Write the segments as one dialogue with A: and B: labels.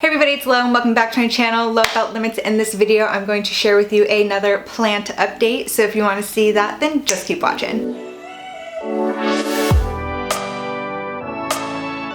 A: Hey everybody, it's Lo and welcome back to my channel, Lo Without Limits. In this video, I'm going to share with you another plant update. So if you want to see that, then just keep watching.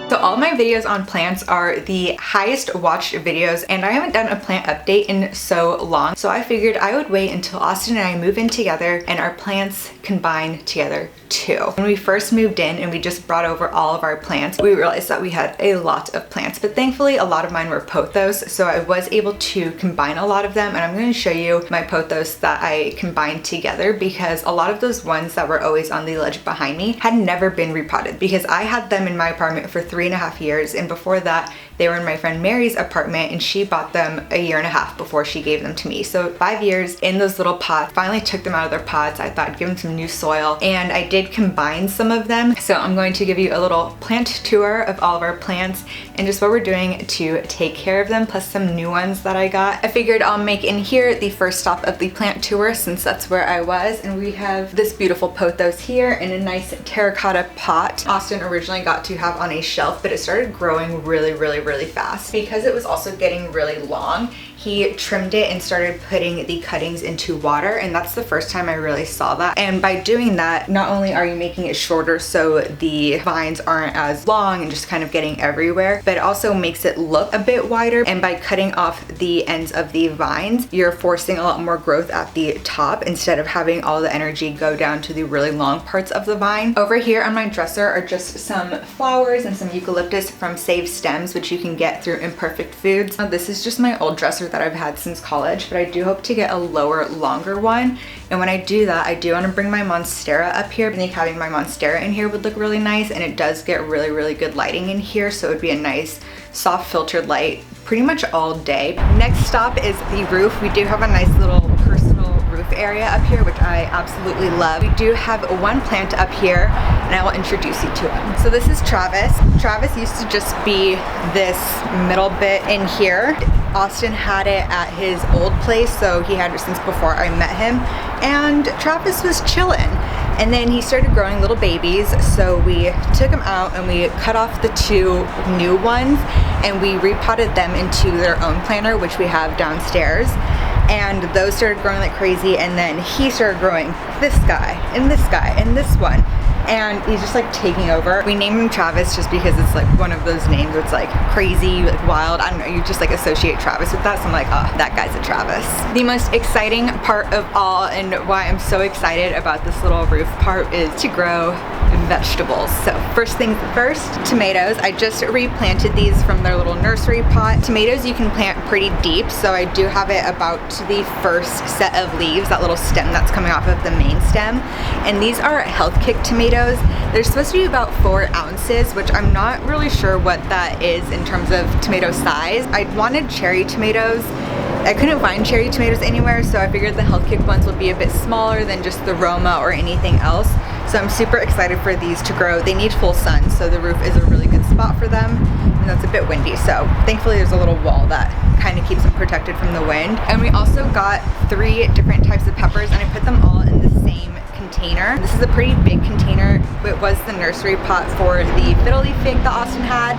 A: So all my videos on plants are the highest watched videos, and I haven't done a plant update in so long. So I figured I would wait until Austin and I move in together and our plants combine together too. When we first moved in and we just brought over all of our plants, we realized that we had a lot of plants, but thankfully a lot of mine were pothos, so I was able to combine a lot of them, and I'm going to show you my pothos that I combined together because a lot of those ones that were always on the ledge behind me had never been repotted because I had them in my apartment for 3.5 years, and before that they were in my friend Mary's apartment and she bought them 1.5 years before she gave them to me. So 5 years in those little pots. Finally took them out of their pots. I thought I'd give them some new soil, and I did combine some of them. So I'm going to give you a little plant tour of all of our plants and just what we're doing to take care of them, plus some new ones that I got. I figured I'll make in here the first stop of the plant tour since that's where I was, and we have this beautiful pothos here in a nice terracotta pot. Austin originally got to have on a shelf, but it started growing really fast. Because it was also getting really long, he trimmed it and started putting the cuttings into water, and that's the first time I really saw that. And by doing that, not only are you making it shorter so the vines aren't as long and just kind of getting everywhere, but it also makes it look a bit wider. And by cutting off the ends of the vines, you're forcing a lot more growth at the top instead of having all the energy go down to the really long parts of the vine. Over here on my dresser are just some flowers and some eucalyptus from Save Stems, which you can get through Imperfect Foods. This is just my old dresser that I've had since college, but I do hope to get a lower, longer one. And when I do that, I do want to bring my Monstera up here. I think having my Monstera in here would look really nice, and it does get really good lighting in here, so it would be a nice soft filtered light pretty much all day. Next stop is the roof. We do have a nice little personal roof area up here, which I absolutely love. We do have one plant up here, and I will introduce you to him. So this is Travis. Travis used to just be this middle bit in here. Austin had it at his old place, so he had it since before I met him, and Travis was chilling. And then he started growing little babies, so we took him out and we cut off the 2 new ones and we repotted them into their own planter, which we have downstairs. And those started growing like crazy, and then he started growing this guy and this guy and this one, and he's just like taking over. We named him Travis just because it's like one of those names that's like crazy, like wild. I don't know, you just like associate Travis with that, so I'm like, oh, that guy's a Travis. The most exciting part of all, and why I'm so excited about this little roof part, is to grow vegetables. So first things first, tomatoes. I just replanted these from their little nursery pot. Tomatoes you can plant pretty deep, so I do have it about to the first set of leaves, that little stem that's coming off of the main stem. And these are health kick tomatoes. They're supposed to be about 4 ounces, which I'm not really sure what that is in terms of tomato size. I wanted cherry tomatoes. I couldn't find cherry tomatoes anywhere, so I figured the health kick ones would be a bit smaller than just the Roma or anything else. So I'm super excited for these to grow. They need full sun, so the roof is a really good spot for them, and that's a bit windy, so thankfully there's a little wall that kind of keeps them protected from the wind. And we also got 3 different types of peppers, and I put them all in the same container. This is a pretty big container. It was the nursery pot for the fiddle leaf fig that Austin had,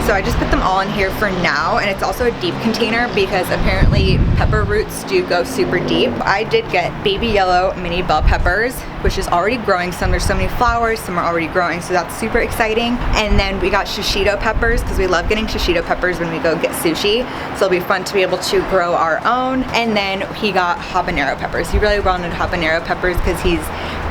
A: so I just put them all in here for now. And it's also a deep container because apparently pepper roots do go super deep. I did get baby yellow mini bell peppers, which is already growing some. There's so many flowers, some are already growing, so that's super exciting. And then we got shishito peppers because we love getting shishito peppers when we go get sushi, so it'll be fun to be able to grow our own. And then he got habanero peppers. He really wanted habanero peppers because he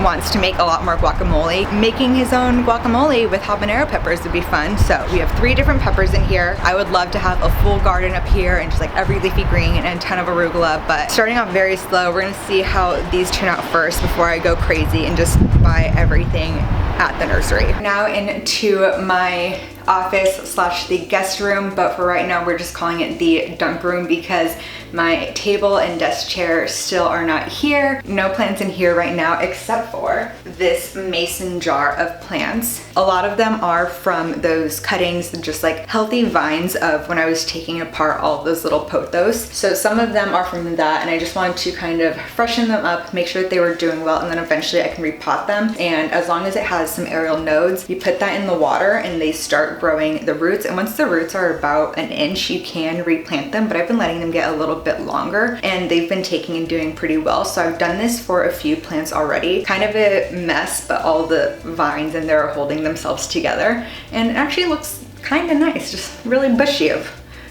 A: wants to make a lot more guacamole. Making his own guacamole with habanero peppers would be fun. So we have 3 different peppers in here. I would love to have a full garden up here and just like every leafy green and a ton of arugula, but starting off very slow. We're gonna see how these turn out first before I go crazy and just buy everything at the nursery. Now into my office slash the guest room, but for right now we're just calling it the dump room because my table and desk chair still are not here. No plants in here right now except for this mason jar of plants. A lot of them are from those cuttings, just like healthy vines of when I was taking apart all of those little pothos. So some of them are from that, and I just wanted to kind of freshen them up, make sure that they were doing well, and then eventually I can repot them. And as long as it has has some aerial nodes. You put that in the water and they start growing the roots. And once the roots are about an inch, you can replant them, but I've been letting them get a little bit longer and they've been taking and doing pretty well. So I've done this for a few plants already. Kind of a mess, but all the vines in there are holding themselves together. And it actually looks kind of nice, just really bushy of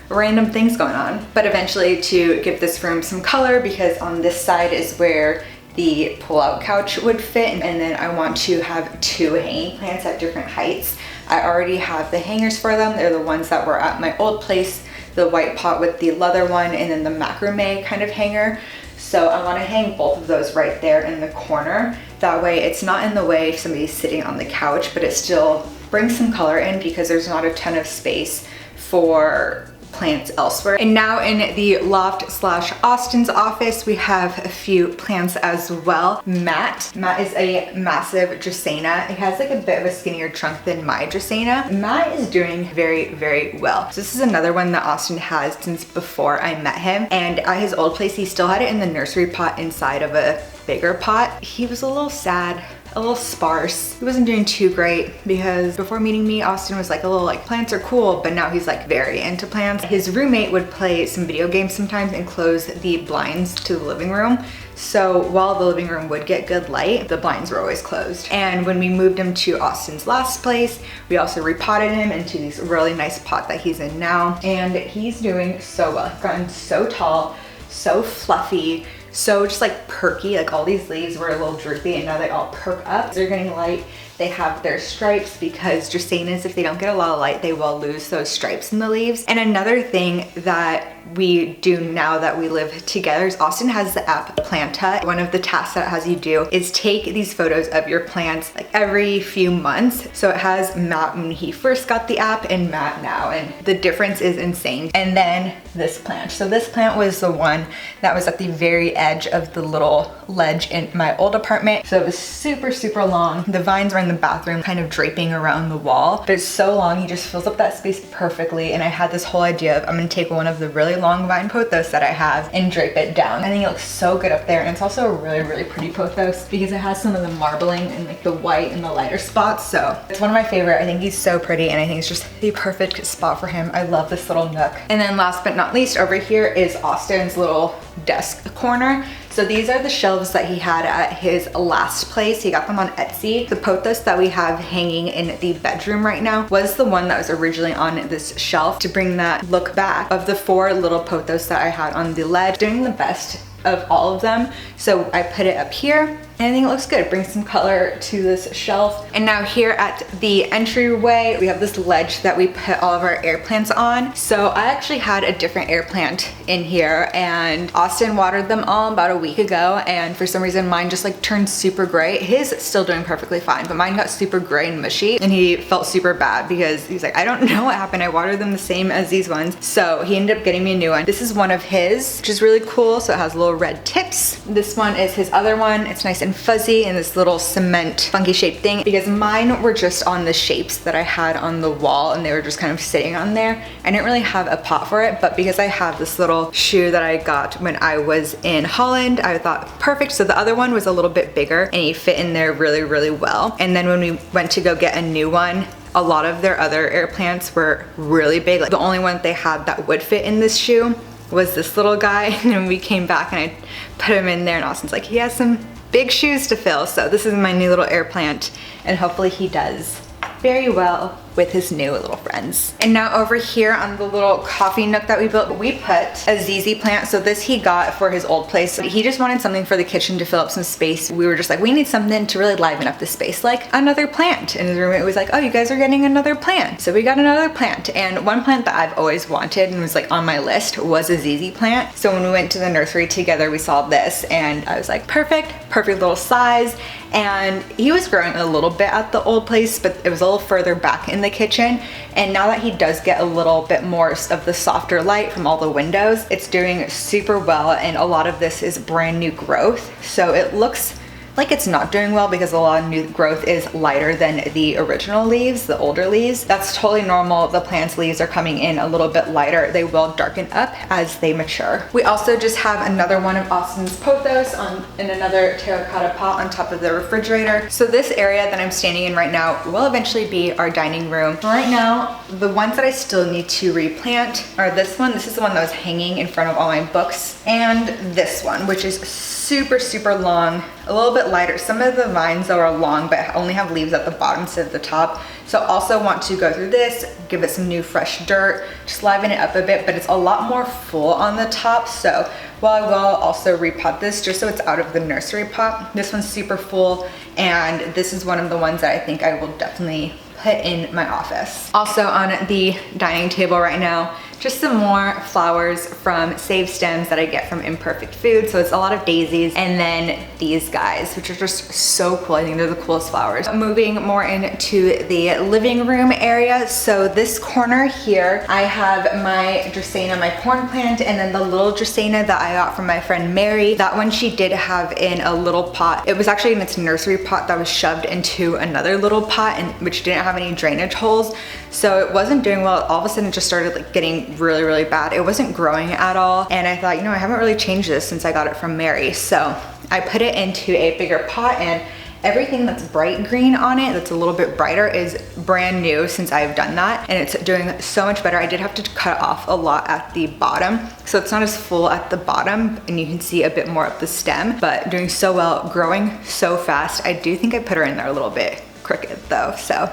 A: random things going on. But eventually to give this room some color, because on this side is where the pull-out couch would fit, and then I want to have 2 hanging plants at different heights. I already have the hangers for them. They're the ones that were at my old place, the white pot with the leather one, and then the macrame kind of hanger. So I want to hang both of those right there in the corner. That way it's not in the way if somebody's sitting on the couch, but it still brings some color in because there's not a ton of space for plants elsewhere. And now in the loft slash Austin's office, we have a few plants as well. Matt is a massive Dracaena. He has like a bit of a skinnier trunk than my Dracaena. Matt is doing very, very well. So this is another one that Austin has since before I met him. And at his old place, he still had it in the nursery pot inside of a bigger pot. He was a little sad, a little sparse. He wasn't doing too great because before meeting me, Austin was like a little like, plants are cool, but now he's like very into plants. His roommate would play some video games sometimes and close the blinds to the living room. So while the living room would get good light, the blinds were always closed. And when we moved him to Austin's last place, we also repotted him into this really nice pot that he's in now. And he's doing so well. He's gotten so tall, so fluffy, so just like perky. Like all these leaves were a little droopy and now they all perk up. They're getting light. They have their stripes because Dracaenas, if they don't get a lot of light, they will lose those stripes in the leaves. And another thing that we do now that we live together is Austin has the app Planta. One of the tasks that it has you do is take these photos of your plants like every few months. So it has Matt when he first got the app and Matt now, and the difference is insane. And then this plant. So this plant was the one that was at the very edge of the little ledge in my old apartment. So it was super, super long. The vines were in the bathroom kind of draping around the wall, but it's so long, he just fills up that space perfectly. And I had this whole idea of I'm gonna take one of the really long vine pothos that I have and drape it down. I think it looks so good up there, and it's also a really, really pretty pothos because it has some of the marbling and like the white and the lighter spots. So it's one of my favorite. I think he's so pretty and I think it's just the perfect spot for him. I love this little nook. And then last but not least, over here is Austin's little desk corner. So these are the shelves that he had at his last place. He got them on Etsy. The pothos that we have hanging in the bedroom right now was the one that was originally on this shelf to bring that look back of the 4 little pothos that I had on the ledge. Doing the best of all of them. So I put it up here. And I think it looks good. It brings some color to this shelf. And now here at the entryway, we have this ledge that we put all of our air plants on. So I actually had a different air plant in here and Austin watered them all about a week ago. And for some reason mine just like turned super gray. His is still doing perfectly fine, but mine got super gray and mushy. And he felt super bad because he's like, I don't know what happened. I watered them the same as these ones. So he ended up getting me a new one. This is one of his, which is really cool. So it has little red tips. This one is his other one. It's nice and fuzzy and this little cement funky shaped thing, because mine were just on the shapes that I had on the wall and they were just kind of sitting on there. I didn't really have a pot for it, but because I have this little shoe that I got when I was in Holland, I thought perfect. So the other one was a little bit bigger and he fit in there really, really well. And then when we went to go get a new one, a lot of their other air plants were really big. Like the only one they had that would fit in this shoe was this little guy. And then we came back and I put him in there and Austin's like, he has some big shoes to fill. So this is my new little air plant and hopefully he does very well with his new little friends. And now over here on the little coffee nook that we built, we put a ZZ plant. So this he got for his old place. He just wanted something for the kitchen to fill up some space. We were just like, we need something to really liven up the space, like another plant. And his roommate was like, oh, you guys are getting another plant. So we got another plant. And one plant that I've always wanted and was like on my list was a ZZ plant. So when we went to the nursery together, we saw this and I was like, perfect little size. And he was growing a little bit at the old place, but it was a little further back in the kitchen. And now that he does get a little bit more of the softer light from all the windows, it's doing super well. And a lot of this is brand new growth. So it looks like it's not doing well because a lot of new growth is lighter than the original leaves, the older leaves. That's totally normal. The plant's leaves are coming in a little bit lighter. They will darken up as they mature. We also just have another one of Austin's pothos in another terracotta pot on top of the refrigerator. So this area that I'm standing in right now will eventually be our dining room. Right now, the ones that I still need to replant are this one. This is the one that was hanging in front of all my books, and this one, which is super long, a little bit lighter. Some of the vines though are long but only have leaves at the bottom instead of the top. So also want to go through this, give it some new fresh dirt, just liven it up a bit, but it's a lot more full on the top. So while I will also repot this just so it's out of the nursery pot, this one's super full, and this is one of the ones that I think I will definitely put in my office. Also on the dining table right now, just some more flowers from Save Stems that I get from Imperfect Food. So it's a lot of daisies, and then these guys, which are just so cool. I think they're the coolest flowers. Moving more into the living room area. So this corner here, I have my Dracaena, my corn plant, and then the little Dracaena that I got from my friend Mary. That one she did have in a little pot. It was actually in its nursery pot that was shoved into another little pot, and which didn't have any drainage holes. So it wasn't doing well. All of a sudden it just started like getting really bad. It wasn't growing at all. And I thought, you know, I haven't really changed this since I got it from Mary. So I put it into a bigger pot, and everything that's bright green on it, that's a little bit brighter, is brand new since I've done that. And it's doing so much better. I did have to cut off a lot at the bottom, so it's not as full at the bottom, and you can see a bit more of the stem, but doing so well, growing so fast. I do think I put her in there a little bit crooked though, so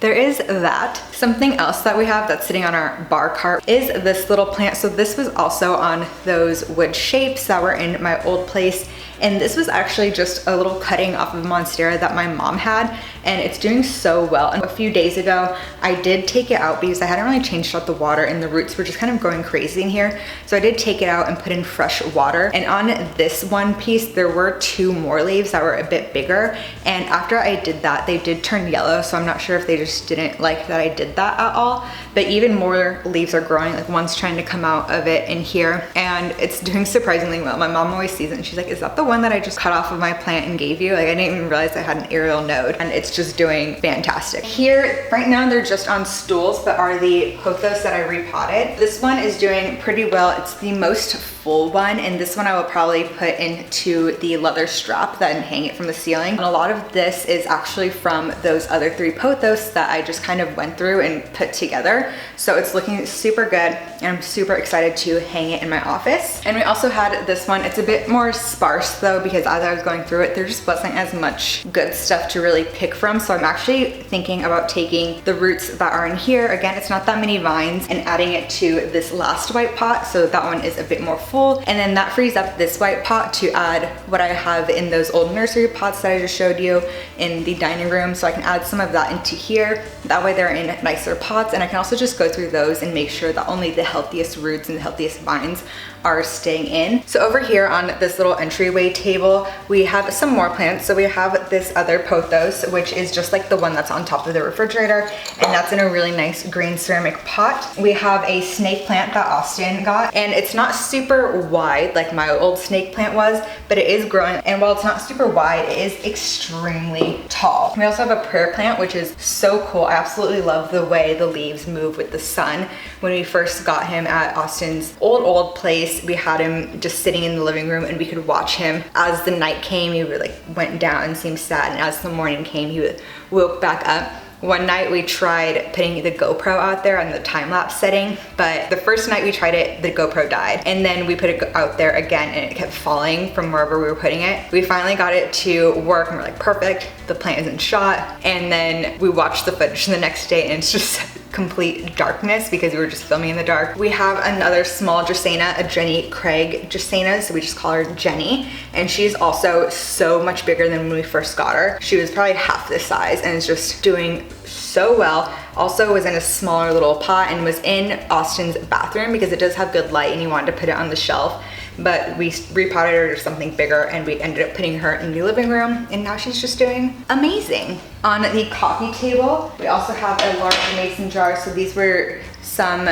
A: there is that. Something else that we have that's sitting on our bar cart is this little plant. So this was also on those wood shapes that were in my old place. And this was actually just a little cutting off of Monstera that my mom had, and it's doing so well. And a few days ago, I did take it out because I hadn't really changed out the water and the roots were just kind of going crazy in here. So I did take it out and put in fresh water. And on this one piece, there were 2 more leaves that were a bit bigger. And after I did that, they did turn yellow. So I'm not sure if they just didn't like that I did that at all. But even more leaves are growing, like one's trying to come out of it in here. And it's doing surprisingly well. My mom always sees it and she's like, is that the one that I just cut off of my plant and gave you? Like, I didn't even realize I had an aerial node, and it's just doing fantastic. Here, right now, they're just on stools, but are the pothos that I repotted. This one is doing pretty well. It's the most full one, and this one I will probably put into the leather strap that and hang it from the ceiling. And a lot of this is actually from those other 3 pothos that I just kind of went through and put together. So it's looking super good, and I'm super excited to hang it in my office. And we also had this one. It's a bit more sparse though, because as I was going through it, there just wasn't as much good stuff to really pick from. So I'm actually thinking about taking the roots that are in here, again, it's not that many vines, and adding it to this last white pot. So that one is a bit more full. And then that frees up this white pot to add what I have in those old nursery pots that I just showed you in the dining room. So I can add some of that into here. That way they're in nicer pots. And I can also just go through those and make sure that only the healthiest roots and the healthiest vines are staying in. So over here on this little entryway table, we have some more plants. So we have this other pothos, which is just like the one that's on top of the refrigerator, and that's in a really nice green ceramic pot. We have a snake plant that Austin got, and it's not super wide like my old snake plant was, but it is growing. And while it's not super wide, it is extremely tall. We also have a prayer plant, which is so cool. I absolutely love the way the leaves move with the sun. When we first got him at Austin's old place, we had him just sitting in the living room, and we could watch him. As the night came, he would like went down and seemed sad, and as the morning came, he woke back up. One night we tried putting the GoPro out there on the time-lapse setting, but the first night we tried it, the GoPro died. And then we put it out there again, and it kept falling from wherever we were putting it. We finally got it to work, and we're like, perfect, the plant is in shot. And then we watched the footage the next day, and it's just complete darkness because we were just filming in the dark. We have another small Dracaena, a Jenny Craig Dracaena, so we just call her Jenny. And she's also so much bigger than when we first got her. She was probably half this size and is just doing so well. Also was in a smaller little pot and was in Austin's bathroom because it does have good light and he wanted to put it on the shelf. But we repotted her to something bigger, and we ended up putting her in the living room, and now she's just doing amazing. On the coffee table, we also have a large mason jar. So these were some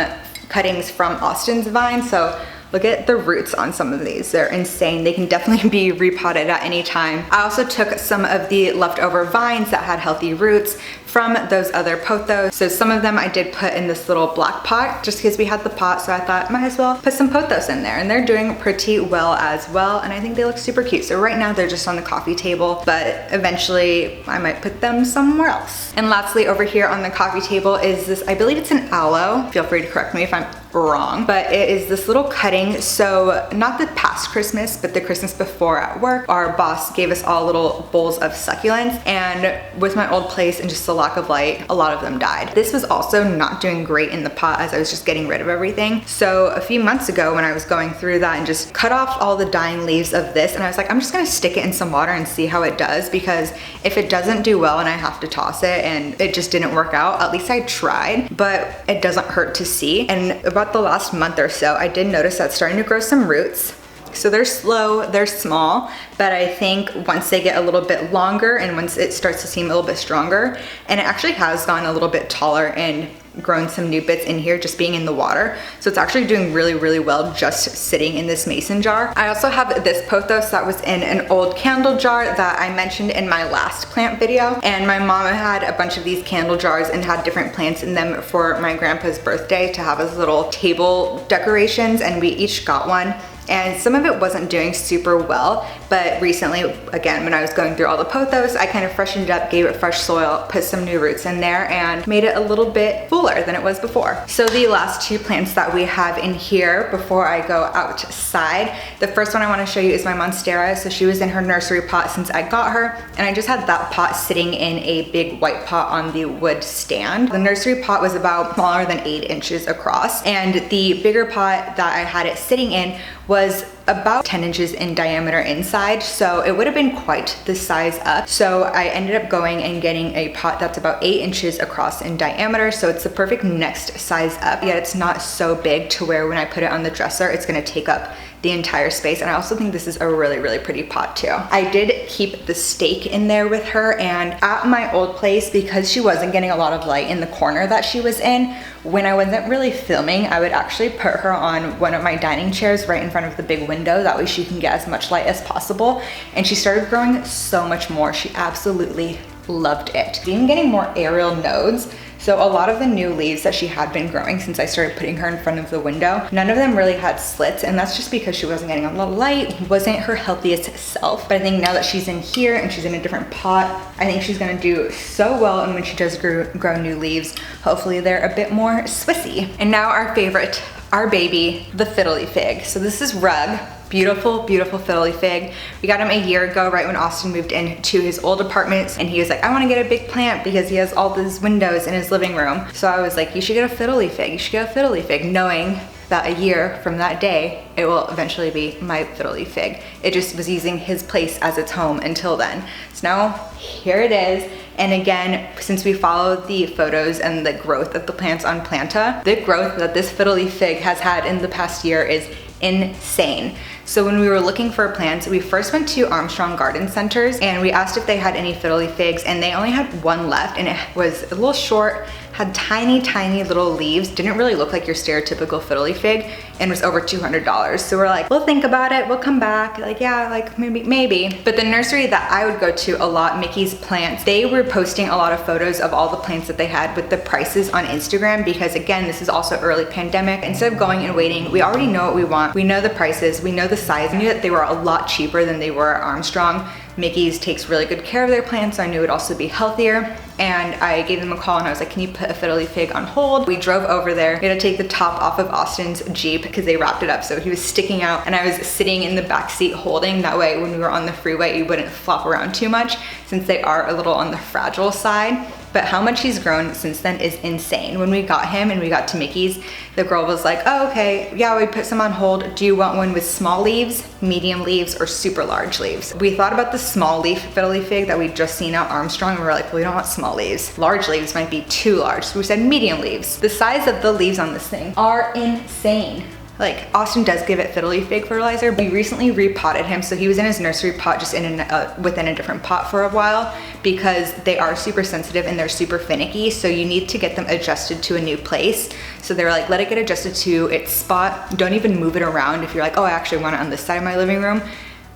A: cuttings from Austin's vine. So Look at the roots on some of these. They're insane. They can definitely be repotted at any time. I also took some of the leftover vines that had healthy roots from those other pothos. So some of them I did put in this little black pot just because we had the pot, so I thought might as well put some pothos in there, and they're doing pretty well as well, and I think they look super cute. So right now they're just on the coffee table, but eventually I might put them somewhere else. And lastly, over here on the coffee table is this, I believe it's an aloe. Feel free to correct me if I'm wrong, but it is this little cutting. So not the past Christmas, but the Christmas before at work, our boss gave us all little bowls of succulents, and with my old place and just the lack of light, a lot of them died. This was also not doing great in the pot as I was just getting rid of everything. So a few months ago when I was going through that and just cut off all the dying leaves of this, and I was like, I'm just gonna stick it in some water and see how it does, because if it doesn't do well and I have to toss it and it just didn't work out, at least I tried, but it doesn't hurt to see. And about the last month or so, I did notice that starting to grow some roots. So they're slow, they're small, but I think once they get a little bit longer and once it starts to seem a little bit stronger, and it actually has gone a little bit taller and grown some new bits in here just being in the water. So it's actually doing really, really well just sitting in this mason jar. I also have this pothos that was in an old candle jar that I mentioned in my last plant video. And my mom had a bunch of these candle jars and had different plants in them for my grandpa's birthday to have as little table decorations, and we each got one. And some of it wasn't doing super well, but recently, again, when I was going through all the pothos, I kind of freshened it up, gave it fresh soil, put some new roots in there, and made it a little bit fuller than it was before. So the last two plants that we have in here before I go outside, the first one I want to show you is my Monstera. So she was in her nursery pot since I got her, and I just had that pot sitting in a big white pot on the wood stand. The nursery pot was about smaller than 8 inches across, and the bigger pot that I had it sitting in was about 10 inches in diameter inside, so it would have been quite the size up. So I ended up going and getting a pot that's about 8 inches across in diameter, so it's the perfect next size up, yet it's not so big to where when I put it on the dresser, it's gonna take up the entire space. And I also think this is a really, really pretty pot too. I did keep the stake in there with her, and at my old place, because she wasn't getting a lot of light in the corner that she was in, when I wasn't really filming, I would actually put her on one of my dining chairs right in front of the big window. That way she can get as much light as possible. And she started growing so much more. She absolutely loved it. Even getting more aerial nodes. So a lot of the new leaves that she had been growing since I started putting her in front of the window, none of them really had slits, and that's just because she wasn't getting a lot of light, wasn't her healthiest self. But I think now that she's in here and she's in a different pot, I think she's gonna do so well, and when she does grow new leaves, hopefully they're a bit more Swissy. And now our favorite, our baby, the fiddly fig. So this is Rug. Beautiful, beautiful fiddly fig. We got him a year ago, right when Austin moved into his old apartment, and he was like, I wanna get a big plant because he has all these windows in his living room. So I was like, you should get a fiddly fig, you should get a fiddly fig, knowing that a year from that day, it will eventually be my fiddly fig. It just was using his place as its home until then. So now here it is. And again, since we follow the photos and the growth of the plants on Planta, the growth that this fiddly fig has had in the past year is insane. So when we were looking for plants, we first went to Armstrong Garden Centers and we asked if they had any fiddly figs, and they only had one left, and it was a little short, had tiny, tiny little leaves, didn't really look like your stereotypical fiddly fig, and was over $200. So we're like, we'll think about it, we'll come back. Like, yeah, like maybe. But the nursery that I would go to a lot, Mickey's Plants, they were posting a lot of photos of all the plants that they had with the prices on Instagram, because again, this is also early pandemic. Instead of going and waiting, we already know what we want. We know the prices, we know the size. I knew that they were a lot cheaper than they were at Armstrong. Mickey's takes really good care of their plants, so I knew it would also be healthier. And I gave them a call and I was like, can you put a fiddly fig on hold? We drove over there. We had to take the top off of Austin's Jeep because they wrapped it up, so he was sticking out, and I was sitting in the back seat holding. That way when we were on the freeway, he wouldn't flop around too much, since they are a little on the fragile side. But how much he's grown since then is insane. When we got him and we got to Mickey's, the girl was like, oh, okay, yeah, we put some on hold. Do you want one with small leaves, medium leaves, or super large leaves? We thought about the small leaf fiddly fig that we'd just seen at Armstrong, and we were like, well, we don't want small leaves. Large leaves might be too large, so we said medium leaves. The size of the leaves on this thing are insane. like Austin does give it Fiddle fig fertilizer. We recently repotted him, so he was in his nursery pot just in within a different pot for a while because they are super sensitive and they're super finicky, so you need to get them adjusted to a new place. So they were like, let it get adjusted to its spot. Don't even move it around. If you're like, oh, I actually want it on this side of my living room,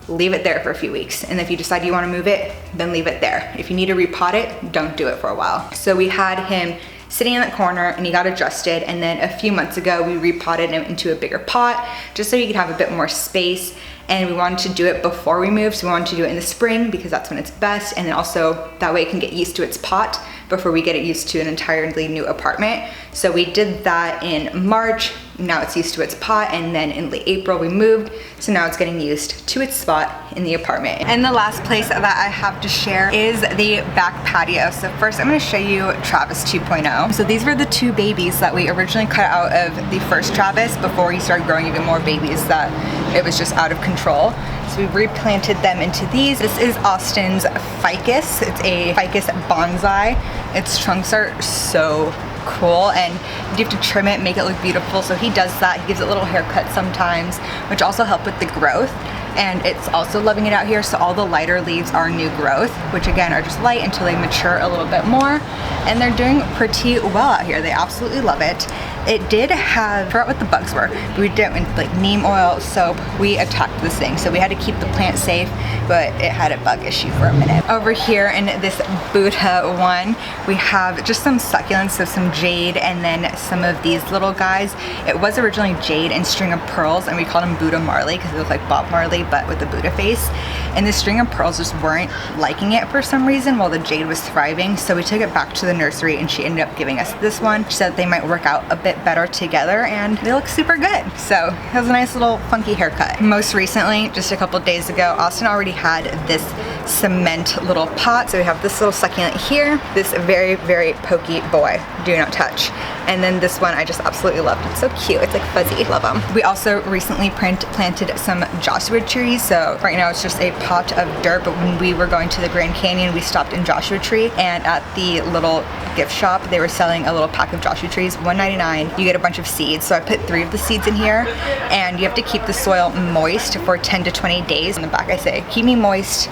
A: leave it there for a few weeks. And if you decide you want to move it, then leave it there. If you need to repot it, don't do it for a while. So we had him sitting in that corner and he got adjusted, and then a few months ago we repotted him into a bigger pot just so he could have a bit more space. And we wanted to do it before we moved, so we wanted to do it in the spring because that's when it's best, and then also that way it can get used to its pot before we get it used to an entirely new apartment. So we did that in March. Now it's used to its pot, and then in late April we moved, so now it's getting used to its spot in the apartment. And the last place that I have to share is the back patio. So first I'm going to show you Travis 2.0. So these were the two babies that we originally cut out of the first Travis before he started growing even more babies that it was just out of control. So we replanted them into these. This is Austin's ficus. It's a ficus bonsai. Its trunks are so cool, and you have to trim it, make it look beautiful. So he does that. He gives it little haircuts sometimes, which also help with the growth. And it's also loving it out here, so all the lighter leaves are new growth, which again are just light until they mature a little bit more. And they're doing pretty well out here. They absolutely love it. It did have, I forgot what the bugs were, but we did it with like neem oil, soap. We attacked this thing, so we had to keep the plant safe, but it had a bug issue for a minute. Over here in this Buddha one, we have just some succulents, so some jade, and then some of these little guys. It was originally jade and string of pearls, and we called them Buddha Marley because they look like Bob Marley, but with the Buddha face. And the string of pearls just weren't liking it for some reason while the jade was thriving, so we took it back to the nursery and she ended up giving us this one. She said they might work out a bit better together and they look super good. So it was a nice little funky haircut. Most recently, just a couple days ago, Austin already had this cement little pot. So we have this little succulent here, this very, very pokey boy, do not touch. And then this one I just absolutely loved. It's so cute, it's like fuzzy, love them. We also recently planted some Joshua trees. So right now it's just a pot of dirt, but when we were going to the Grand Canyon, we stopped in Joshua Tree, and at the little gift shop, they were selling a little pack of Joshua trees, $1.99. You get a bunch of seeds. So I put 3 of the seeds in here, and you have to keep the soil moist for 10 to 20 days. On the back I say, keep me moist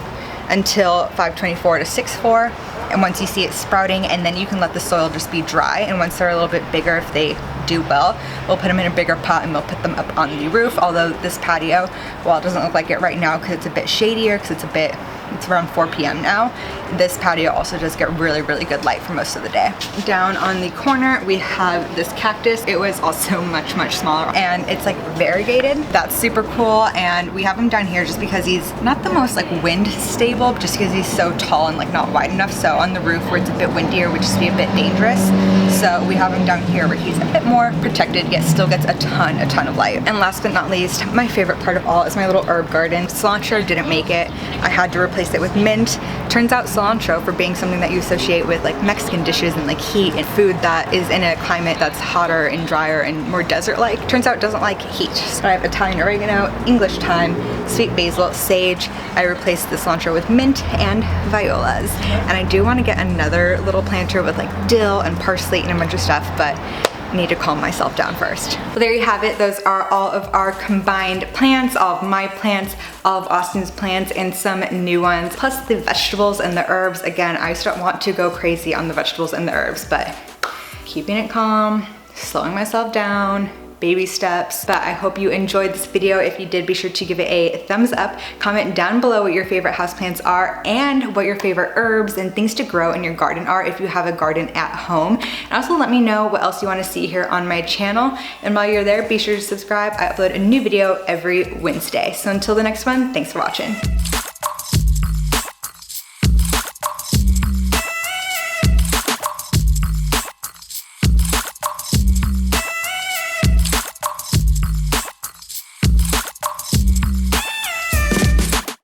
A: until 5/24 to 6/4. And once you see it sprouting, and then you can let the soil just be dry. And once they're a little bit bigger, if they do well, we'll put them in a bigger pot and we'll put them up on the roof. Although this patio, well, it doesn't look like it right now because it's a bit shadier, because it's around 4 p.m. now. This patio also does get really, really good light for most of the day. Down on the corner, we have this cactus. It was also much, much smaller, and it's like variegated. That's super cool. And we have him down here just because he's not the most like wind stable, just because he's so tall and like not wide enough. So on the roof where it's a bit windier would just be a bit dangerous. So we have him down here where he's a bit more protected, yet still gets a ton of light. And last but not least, my favorite part of all is my little herb garden. Cilantro didn't make it. I had to replace it with mint. Turns out cilantro, for being something that you associate with like Mexican dishes and like heat and food that is in a climate that's hotter and drier and more desert-like, turns out it doesn't like heat. So I have Italian oregano, English thyme, sweet basil, sage. I replaced the cilantro with mint and violas. And I do want to get another little planter with like dill and parsley and a bunch of stuff, but need to calm myself down first. Well, there you have it. Those are all of our combined plants, all of my plants, all of Austin's plants, and some new ones, plus the vegetables and the herbs. Again, I just don't want to go crazy on the vegetables and the herbs, but keeping it calm, slowing myself down, baby steps. But I hope you enjoyed this video. If you did, be sure to give it a thumbs up. Comment down below what your favorite houseplants are and what your favorite herbs and things to grow in your garden are if you have a garden at home. And also let me know what else you want to see here on my channel. And while you're there, be sure to subscribe. I upload a new video every Wednesday. So until the next one, thanks for watching.